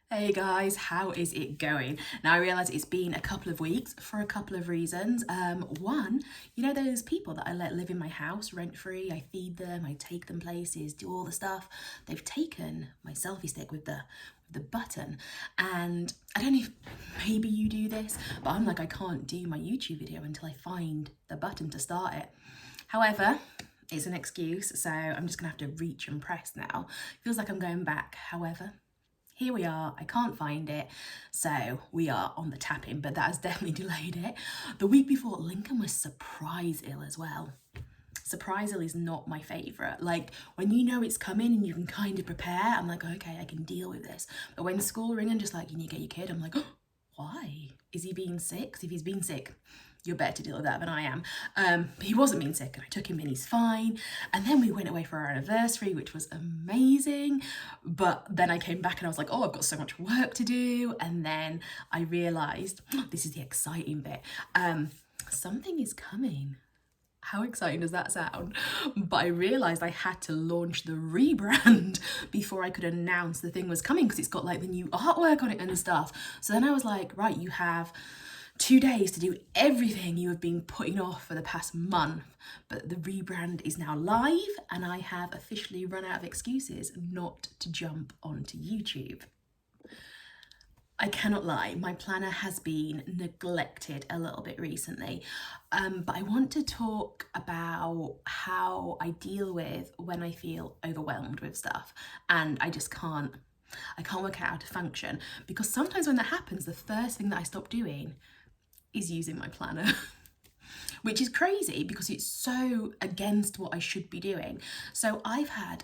Hey guys, how is it going? Now I realise it's been a couple of weeks for a couple of reasons. One, you know those people that I let live in my house rent free, I feed them, I take them places, do all the stuff. They've taken my selfie stick with the button, and I don't know if maybe you do this, but I'm like, I can't do my YouTube video until I find the button to start it. However, it's an excuse, so I'm just gonna have to reach and press now. Feels like I'm going back. However, here we are, I can't find it, so we are on the tapping, but that has definitely delayed it. The week before, Lincoln was surprise ill as well. Surprise ill is not my favourite. Like, when you know it's coming and you can kind of prepare, I'm like, okay, I can deal with this. But when school ring and just like, you need to get your kid, I'm like, oh, why? Is he being sick? 'Cause if he's being sick, you're better to deal with that than I am. But he wasn't being sick and I took him and he's fine. And then we went away for our anniversary, which was amazing. But then I came back and I was like, oh, I've got so much work to do. And then I realised, this is the exciting bit, something is coming. How exciting does that sound? But I realised I had to launch the rebrand before I could announce the thing was coming, because it's got like the new artwork on it and stuff. So then I was like, right, you have 2 days to do everything you have been putting off for the past month. But the rebrand is now live and I have officially run out of excuses not to jump onto YouTube. I cannot lie, my planner has been neglected a little bit recently, but I want to talk about how I deal with when I feel overwhelmed with stuff and I can't work out how to function, because sometimes when that happens, the first thing that I stop doing is using my planner. Which is crazy because it's so against what I should be doing. So I've had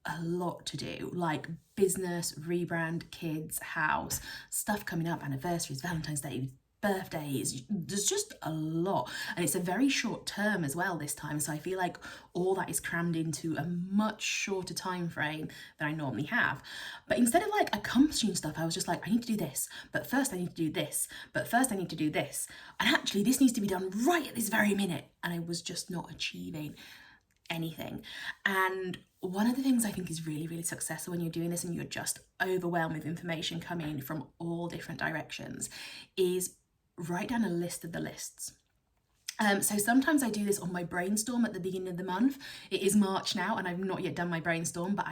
a lot to do, like business, rebrand, kids, house, stuff coming up, anniversaries, Valentine's Day, birthdays. There's just a lot, and it's a very short term as well this time, so I feel like all that is crammed into a much shorter time frame than I normally have. But instead of like accomplishing stuff, I was just like, I need to do this, but first I need to do this, but first I need to do this, and actually this needs to be done right at this very minute, and I was just not achieving anything. And one of the things I think is really, really successful when you're doing this and you're just overwhelmed with information coming from all different directions is write down a list of the lists. So sometimes I do this on my brainstorm at the beginning of the month. It is March now and I've not yet done my brainstorm, but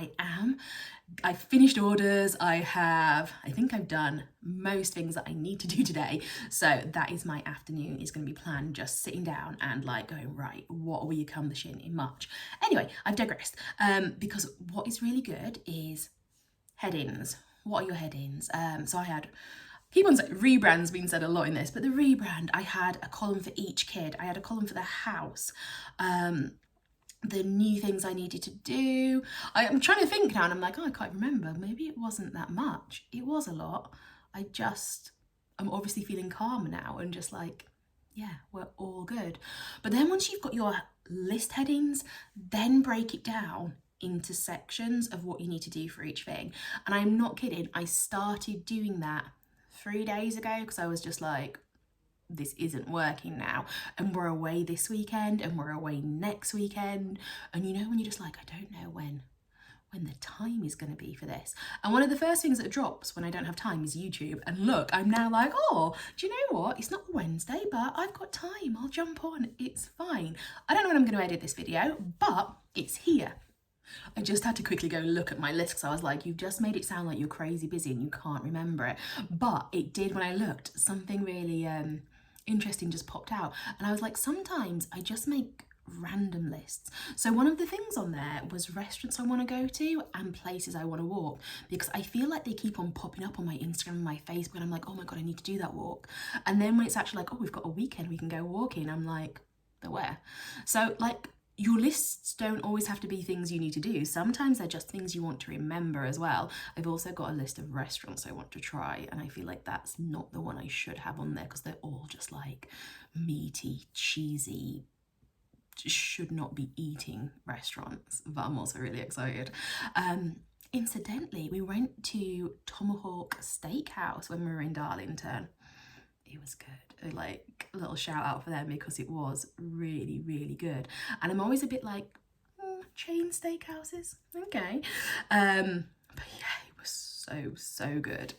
I've finished orders. I think I've done most things that I need to do today. So that is my afternoon, is going to be planned just sitting down and like going, right, what are we accomplishing in March? Anyway, I've digressed, because what is really good is headings. What are your headings? So I had, keep on saying, rebrand's been said a lot in this, but the rebrand, I had a column for each kid. I had a column for the house, the new things I needed to do. I'm trying to think now and I'm like, oh, I can't remember. Maybe it wasn't that much. It was a lot. I'm obviously feeling calmer now and just like, yeah, we're all good. But then once you've got your list headings, then break it down into sections of what you need to do for each thing. And I'm not kidding, I started doing that 3 days ago because I was just like, this isn't working now, and we're away this weekend and we're away next weekend, and you know when you're just like, I don't know when the time is going to be for this. And one of the first things that drops when I don't have time is YouTube. And look, I'm now like, oh, do you know what, it's not Wednesday, but I've got time, I'll jump on, it's fine. I don't know when I'm going to edit this video, but it's here. I just had to quickly go look at my list because I was like, you've just made it sound like you're crazy busy and you can't remember it. But it did when I looked. Something really interesting just popped out. And I was like, sometimes I just make random lists. So one of the things on there was restaurants I want to go to and places I want to walk, because I feel like they keep on popping up on my Instagram and my Facebook, and I'm like, oh my God, I need to do that walk. And then when it's actually like, oh, we've got a weekend, we can go walking, I'm like, but where? So like, your lists don't always have to be things you need to do. Sometimes they're just things you want to remember as well. I've also got a list of restaurants I want to try, and I feel like that's not the one I should have on there because they're all just like meaty, cheesy, should not be eating restaurants, but I'm also really excited. Incidentally, we went to Tomahawk Steakhouse when we were in Darlington. It was good. Like, a little shout out for them because it was really, really good. And I'm always a bit like, chain steakhouses, okay. But yeah, it was so good.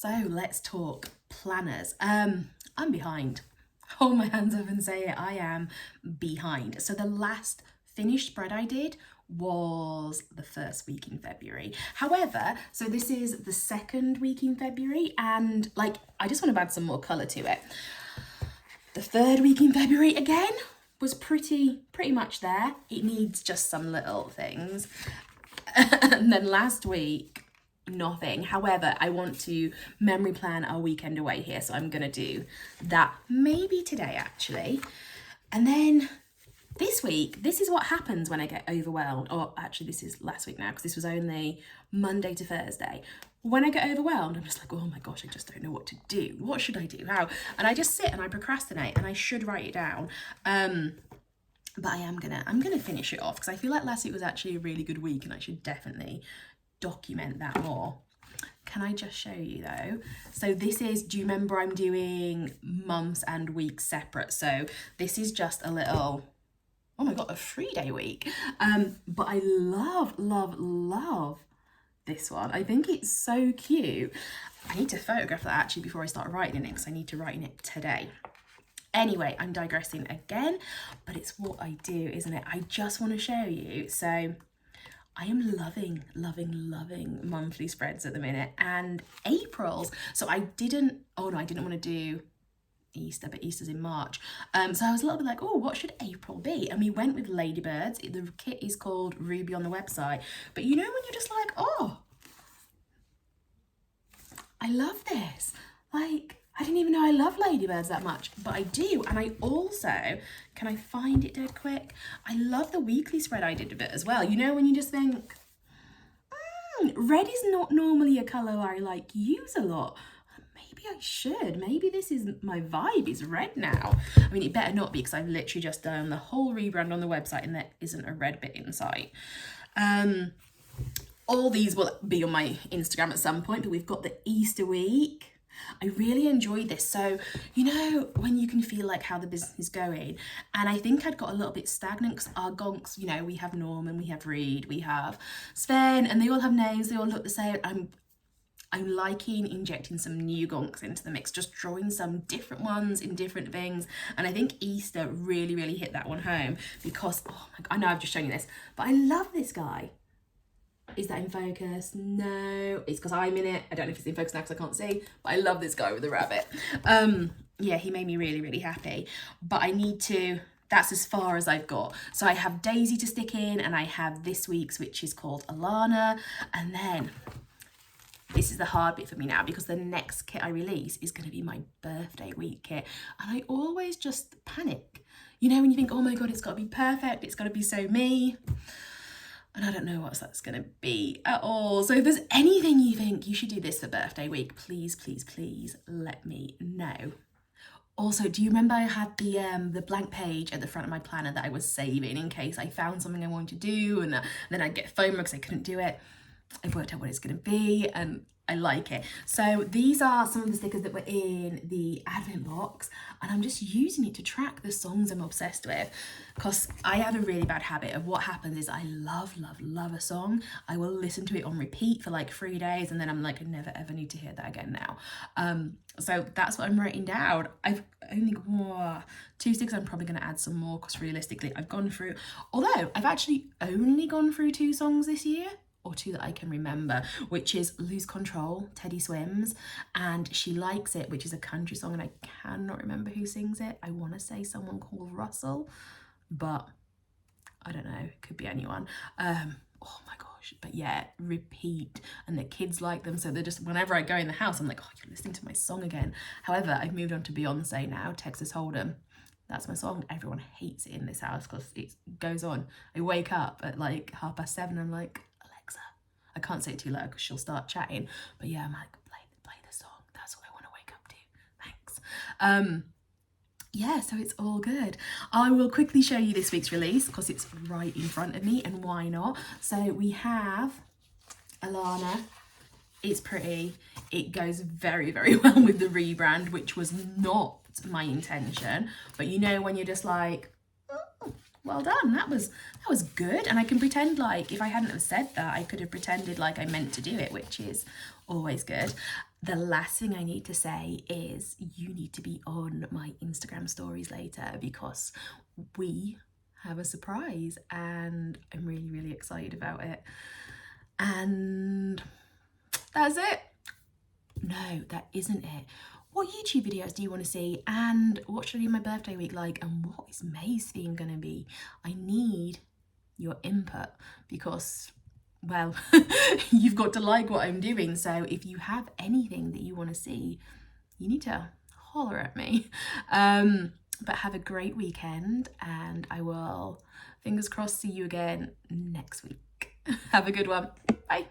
So let's talk planners. I'm behind. Hold my hands up and say it, I am behind. So the last finished spread I did was the first week in February. However, so this is the second week in February, and like, I just want to add some more colour to it. The third week in February again was pretty much there. It needs just some little things. And then last week, nothing. However, I want to memory plan our weekend away here, so I'm gonna do that maybe today actually. And then this week, this is what happens when I get overwhelmed. Or actually, this is last week now, because this was only Monday to Thursday. When I get overwhelmed, I'm just like, oh my gosh, I just don't know what to do. What should I do? How? And I just sit and I procrastinate, and I should write it down. But I'm gonna finish it off, because I feel like last week was actually a really good week, and I should definitely document that more. Can I just show you though? So this is, do you remember I'm doing months and weeks separate? So this is just a little, oh my God, a 3-day week. But I love this one. I think it's so cute. I need to photograph that actually before I start writing it, because I need to write in it today. Anyway, I'm digressing again, but it's what I do, isn't it? I just want to show you. So I am loving monthly spreads at the minute, and April's. So I didn't want to do Easter, but Easter's in March. So I was a little bit like, oh, what should April be? And we went with ladybirds. The kit is called Ruby on the website. But you know when you're just like, oh, I love this. Like, I didn't even know I love ladybirds that much, but I do. And I also, can I find it dead quick? I love the weekly spread I did of it as well. You know when you just think, red is not normally a colour I like use a lot. Maybe I should. Maybe this is my vibe is red now. I mean, it better not be, because I've literally just done the whole rebrand on the website and there isn't a red bit in sight. All these will be on my Instagram at some point, but we've got the Easter week. I really enjoyed this. So, you know, when you can feel like how the business is going, and I think I'd got a little bit stagnant, because our gonks, you know, we have Norman, we have Reed, we have Sven, and they all have names, they all look the same. I'm liking injecting some new gonks into the mix, just drawing some different ones in different things. And I think Easter really hit that one home, because, oh my God, I know I've just shown you this, but I love this guy. Is that in focus? No, it's because I'm in it. I don't know if it's in focus now because I can't see, but I love this guy with the rabbit. Yeah, he made me really happy, but I need to, that's as far as I've got. So I have Daisy to stick in, and I have this week's, which is called Alana. And then this is the hard bit for me now, because the next kit I release is going to be my birthday week kit. And I always just panic. You know, when you think, oh my God, it's got to be perfect. It's got to be so me. And I don't know what that's going to be at all. So if there's anything you think you should do this for birthday week, please let me know. Also, do you remember I had the blank page at the front of my planner that I was saving in case I found something I wanted to do, and then I'd get FOMO because I couldn't do it? I've worked out what it's going to be, and I like it. So these are some of the stickers that were in the advent box, and I'm just using it to track the songs I'm obsessed with, because I have a really bad habit of what happens is I love a song. I will listen to it on repeat for like 3 days, and then I'm like, I never ever need to hear that again now. So that's what I'm writing down. I've only got 2 stickers. I'm probably going to add some more, because realistically I've gone through, although I've actually only gone through 2 songs this year, or 2 that I can remember, which is Lose Control, Teddy Swims, and She Likes It, which is a country song, and I cannot remember who sings it. I want to say someone called Russell, but I don't know, it could be anyone. Oh my gosh, but yeah, repeat, and the kids like them, so they're just, whenever I go in the house, I'm like, oh, you're listening to my song again. However, I've moved on to Beyonce now, Texas Hold'em. That's my song. Everyone hates it in this house because it goes on. I wake up at like 7:30, I'm like, I can't say it too loud because she'll start chatting, but yeah, I'm like, play the song. That's what I want to wake up to. Thanks. Yeah, so it's all good. I will quickly show you this week's release because it's right in front of me, and why not? So we have Alana. It's pretty. It goes very well with the rebrand, which was not my intention, but you know when you're just like, oh, well done, that was good. And I can pretend like, if I hadn't have said that, I could have pretended like I meant to do it, which is always good. the last thing I need to say is you need to be on my Instagram stories later, because we have a surprise and I'm really, really excited about it. And that's it. No, that isn't it. What YouTube videos do you want to see? And what should I do my birthday week like? And what is May's theme going to be? I need your input, because, well, you've got to like what I'm doing. So if you have anything that you want to see, you need to holler at me. But have a great weekend, and I will, fingers crossed, see you again next week. Have a good one. Bye.